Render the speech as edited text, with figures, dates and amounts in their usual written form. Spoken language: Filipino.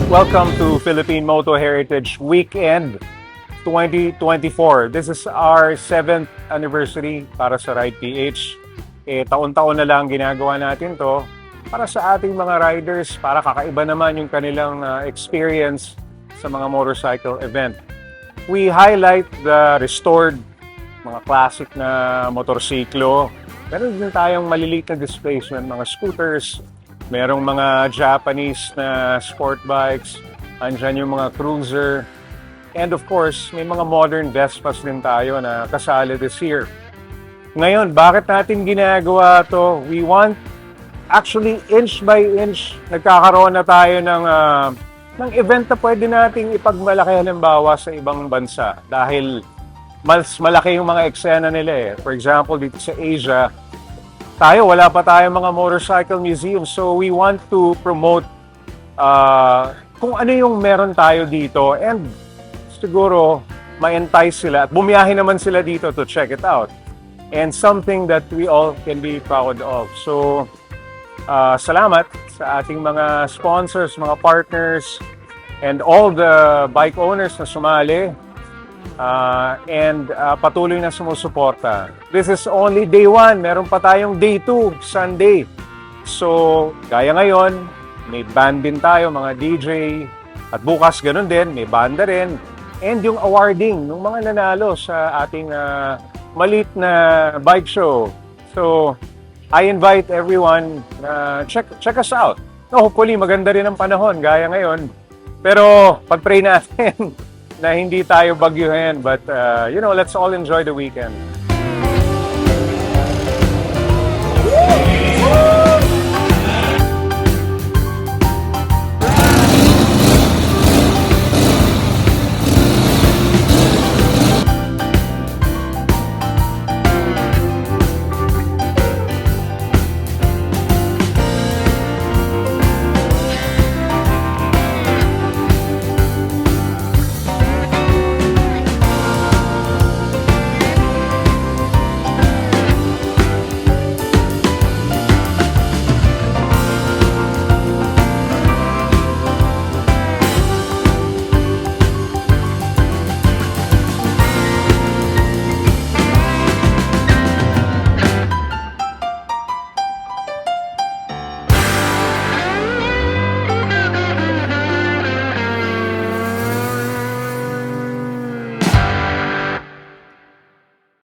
Welcome to Philippine Moto Heritage Weekend 2024. This is our 7th anniversary para sa Ride PH. Taon-taon na lang ginagawa natin to para sa ating mga riders, para kakaiba naman yung kanilang experience sa mga motorcycle event. We highlight the restored, mga classic na motorsiklo. Meron din tayong maliliit na displacement, mga scooters. Merong mga Japanese na sport bikes, andyan yung mga cruiser, and of course, may mga modern Vespas din tayo na kasali this year. Ngayon, bakit natin ginagawa to? We want, actually, inch by inch, nagkakaroon na tayo ng event na pwede nating ipagmalaki halimbawa sa ibang bansa dahil mas malaki yung mga eksena nila eh. For example, dito sa Asia, wala pa tayong mga motorcycle museum. So we want to promote kung ano yung meron tayo dito and siguro ma-entice sila at bumiyahe naman sila dito to check it out. And something that we all can be proud of. So salamat sa ating mga sponsors, mga partners, and all the bike owners na sumali. And patuloy na sumusuporta. This is only day 1. Meron pa tayong day 2, Sunday. So, gaya ngayon, may band din tayo, mga DJ. At bukas ganun din, may banda rin. And yung awarding, ng mga nanalo sa ating maliit na bike show. So, I invite everyone na check us out. No, hopefully, maganda rin ang panahon, gaya ngayon. Pero, pag-pray natin na hindi tayo bagyuhin, but let's all enjoy the weekend.